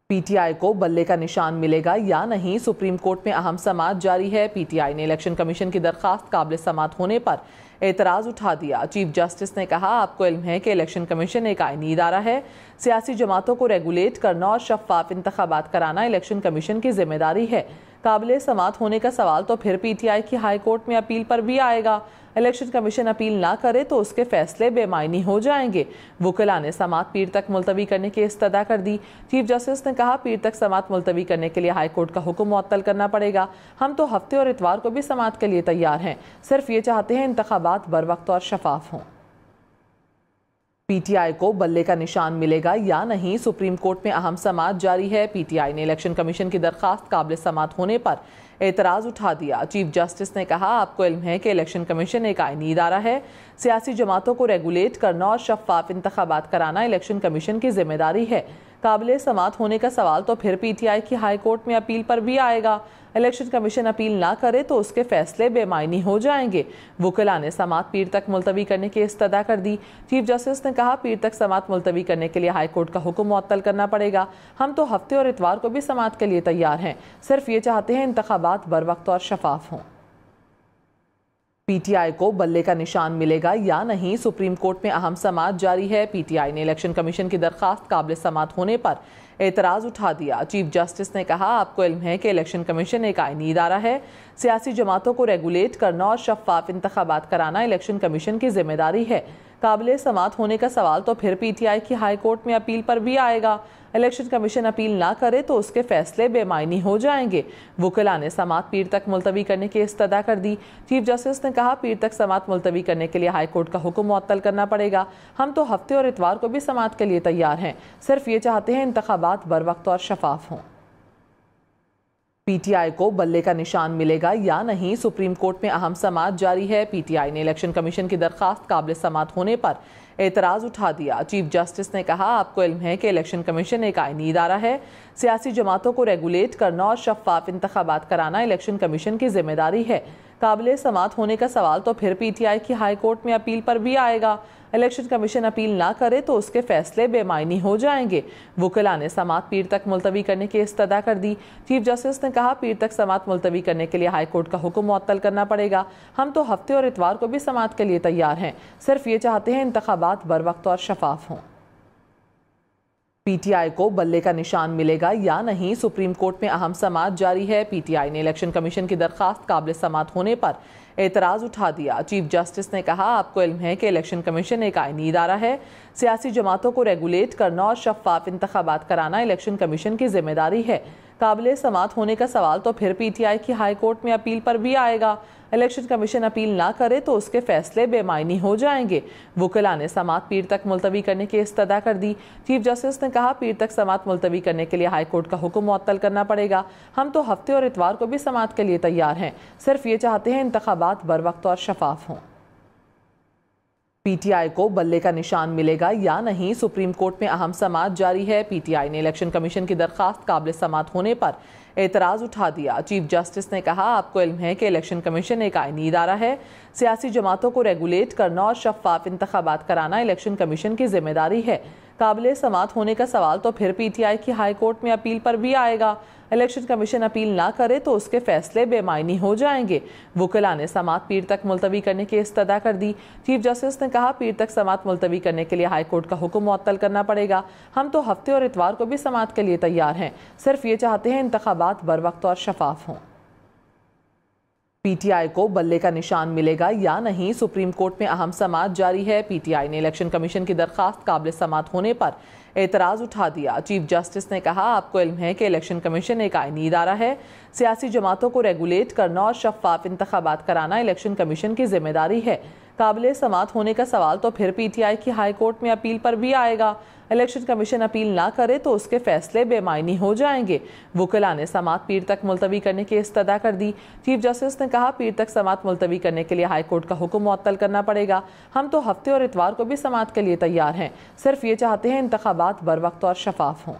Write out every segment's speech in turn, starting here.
PTI को बल्ले का निशान मिलेगा या नहीं, सुप्रीम कोर्ट में अहम समाअत जारी है। पीटीआई ने इलेक्शन कमीशन की दरखास्त काबिल समाअत होने पर एतराज़ उठा दिया। चीफ जस्टिस ने कहा, आपको इल्म है कि इलेक्शन कमीशन एक आईनी इदारा है। सियासी जमातों को रेगुलेट करना और शफाफ इंतखाबात कराना इलेक्शन कमीशन की जिम्मेदारी है। काबिल समाअत होने का सवाल तो फिर पीटीआई की हाई कोर्ट में अपील पर भी आएगा। इलेक्शन कमीशन अपील ना करे तो उसके फैसले बेमायनी हो जाएंगे। वुकला ने समाअत पीर तक मुलतवी करने की इस्तदा कर दी। चीफ जस्टिस ने कहा, पीर तक समाअत मुलतवी करने के लिए हाई कोर्ट का हुक्म मुअत्तल करना पड़ेगा। हम तो हफ्ते और इतवार को भी समाअत के लिए तैयार हैं, सिर्फ ये चाहते हैं इंतखाबात बर वक्त और शफाफ हों। पीटीआई को बल्ले का निशान मिलेगा या नहीं, सुप्रीम कोर्ट में अहम समाअत जारी है। पीटीआई ने इलेक्शन कमीशन की दरखास्त काबिल समाअत होने पर एतराज़ उठा दिया। चीफ जस्टिस ने कहा, आपको इल्म है कि इलेक्शन कमीशन एक आईनी इदारा है। सियासी जमातों को रेगुलेट करना और शफाफ इंतखाबात कराना इलेक्शन कमीशन की जिम्मेदारी है। काबिल समाअत होने का सवाल तो फिर पीटीआई की हाई कोर्ट में अपील पर भी आएगा। इलेक्शन कमीशन अपील ना करे तो उसके फैसले बेमायनी हो जाएंगे। वुकला ने समाअत पीर तक मुलतवी करने की इस्तदा कर दी। चीफ जस्टिस ने कहा, पीर तक समाअत मुलतवी करने के लिए हाई कोर्ट का हुक्म मुअत्तल करना पड़ेगा। हम तो हफ्ते और इतवार को भी समाअत के लिए तैयार हैं, सिर्फ ये चाहते हैं इंतखाबात बर वक्त और शफाफ हों। पीटीआई को बल्ले का निशान मिलेगा या नहीं, सुप्रीम कोर्ट में अहम समाअत जारी है। पीटीआई ने इलेक्शन कमीशन की दरखास्त काबिल समाअत होने पर एतराज़ उठा दिया। चीफ जस्टिस ने कहा, आपको इल्म है कि इलेक्शन कमीशन एक आईनी इदारा है। सियासी जमातों को रेगुलेट करना और शफाफ इंतखाबात कराना इलेक्शन कमीशन की जिम्मेदारी है। काबिल समाअत होने का सवाल तो फिर पीटीआई की हाई कोर्ट में अपील पर भी आएगा। इलेक्शन कमीशन अपील ना करे तो उसके फैसले बेमायनी हो जाएंगे। वुकला ने समाअत पीर तक मुलतवी करने की इस्तदा कर दी। चीफ जस्टिस ने कहा, पीर तक समाअत मुलतवी करने के लिए हाई कोर्ट का हुक्म मुअत्तल करना पड़ेगा। हम तो हफ्ते और इतवार को भी समाअत के लिए तैयार हैं, सिर्फ ये चाहते हैं इंतखाबात बर वक्त और शफाफ हों। पीटीआई को बल्ले का निशान मिलेगा या नहीं, सुप्रीम कोर्ट में अहम समाअत जारी है। पीटीआई ने इलेक्शन कमीशन की दरखास्त काबिल समाअत होने पर एतराज़ उठा दिया। चीफ जस्टिस ने कहा, आपको इल्म है कि इलेक्शन कमीशन एक आईनी इदारा है। सियासी जमातों को रेगुलेट करना और शफाफ इंतखाबात कराना इलेक्शन कमीशन की जिम्मेदारी है। काबिल समाअत होने का सवाल तो फिर पीटीआई की हाई कोर्ट में अपील पर भी आएगा। इलेक्शन कमीशन अपील ना करे तो उसके फैसले बेमायनी हो जाएंगे। वुकला ने समाअत पीर तक मुलतवी करने की इस्तदा कर दी। चीफ जस्टिस ने कहा, पीर तक समाअत मुलतवी करने के लिए हाई कोर्ट का हुक्म मुअत्तल करना पड़ेगा। हम तो हफ्ते और इतवार को भी समाअत के लिए तैयार हैं, सिर्फ ये चाहते हैं इंतखाबात बर वक्त और शफाफ हों। पीटीआई को बल्ले का निशान मिलेगा या नहीं, सुप्रीम कोर्ट में अहम समाअत जारी है। पीटीआई ने इलेक्शन कमीशन की दरखास्त काबिल समाअत होने पर एतराज़ उठा दिया। चीफ जस्टिस ने कहा, आपको इल्म है कि इलेक्शन कमीशन एक आईनी इदारा है। सियासी जमातों को रेगुलेट करना और शफाफ इंतखाबात कराना इलेक्शन कमीशन की जिम्मेदारी है। काबिल समाअत होने का सवाल तो फिर पीटीआई की हाई कोर्ट में अपील पर भी आएगा। इलेक्शन कमीशन अपील ना करे तो उसके फैसले बेमायनी हो जाएंगे। वुकला ने समाअत पीर तक मुलतवी करने की इस्तदा कर दी। चीफ जस्टिस ने कहा, पीर तक समाअत मुलतवी करने के लिए हाई कोर्ट का हुक्म मुअत्तल करना पड़ेगा। हम तो हफ्ते और इतवार को भी समाअत के लिए तैयार हैं, सिर्फ ये चाहते हैं इंतखाबात बर वक्त और शफाफ हों। पीटीआई को बल्ले का निशान मिलेगा या नहीं, सुप्रीम कोर्ट में अहम समाअत जारी है। पीटीआई ने इलेक्शन कमीशन की दरखास्त काबिल समाअत होने पर एतराज़ उठा दिया। चीफ जस्टिस ने कहा, आपको इल्म है कि इलेक्शन कमीशन एक आईनी इदारा है। सियासी जमातों को रेगुलेट करना और शफाफ इंतखाबात कराना इलेक्शन कमीशन की जिम्मेदारी है। काबिल समाअत होने का सवाल तो फिर पीटीआई की हाई कोर्ट में अपील पर भी आएगा। इलेक्शन कमीशन अपील ना करे तो उसके फैसले बेमायनी हो जाएंगे। वुकला ने समाअत पीर तक मुलतवी करने की इस्तदा कर दी। चीफ जस्टिस ने कहा, पीर तक समाअत मुलतवी करने के लिए हाई कोर्ट का हुक्म मुअत्तल करना पड़ेगा। हम तो हफ्ते और इतवार को भी समाअत के लिए तैयार हैं, सिर्फ ये चाहते हैं इंतखाबात बर वक्त और शफाफ हों। पीटीआई को बल्ले का निशान मिलेगा या नहीं, सुप्रीम कोर्ट में अहम समाअत जारी है। पीटीआई ने इलेक्शन कमीशन की दरखास्त काबिल समाअत होने पर एतराज़ उठा दिया। चीफ जस्टिस ने कहा, आपको इल्म है कि इलेक्शन कमीशन एक आईनी इदारा है। सियासी जमातों को रेगुलेट करना और शफाफ इंतखाबात कराना इलेक्शन कमीशन की जिम्मेदारी है। काबिल समाअत होने का सवाल तो फिर पीटीआई की हाई कोर्ट में अपील पर भी आएगा। इलेक्शन कमीशन अपील ना करे तो उसके फैसले बेमायनी हो जाएंगे। वुकला ने समाअत पीर तक मुलतवी करने की इस्तदा कर दी। चीफ जस्टिस ने कहा, पीर तक समाअत मुलतवी करने के लिए हाई कोर्ट का हुक्म मुअत्तल करना पड़ेगा। हम तो हफ्ते और इतवार को भी समाअत के लिए तैयार हैं, सिर्फ ये चाहते हैं इंतखाबात बर वक्त और शफाफ हों।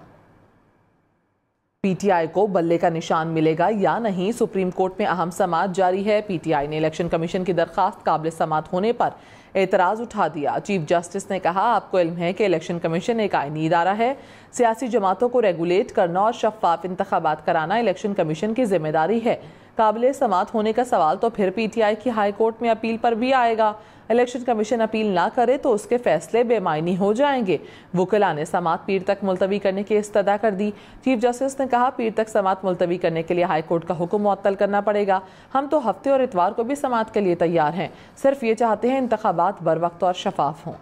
पीटीआई को बल्ले का निशान मिलेगा या नहीं, सुप्रीम कोर्ट में अहम समाअत जारी है। पीटीआई ने इलेक्शन कमीशन की दरखास्त काबिल समाअत होने पर एतराज़ उठा दिया। चीफ जस्टिस ने कहा, आपको इल्म है कि इलेक्शन कमीशन एक आईनी इदारा है। सियासी जमातों को रेगुलेट करना और शफाफ इंतखाबात कराना इलेक्शन कमीशन की जिम्मेदारी है। काबिल समाअत होने का सवाल तो फिर पीटीआई की हाई कोर्ट में अपील पर भी आएगा। इलेक्शन कमीशन अपील ना करे तो उसके फैसले बेमायनी हो जाएंगे। वुकला ने समाअत पीर तक मुलतवी करने की इस्तदा कर दी। चीफ जस्टिस ने कहा, पीर तक समाअत मुलतवी करने के लिए हाई कोर्ट का हुक्म मुअत्तल करना पड़ेगा। हम तो हफ्ते और इतवार को भी समाअत के लिए तैयार हैं, सिर्फ ये चाहते हैं इंतखाबात बर वक्त और शफाफ हों।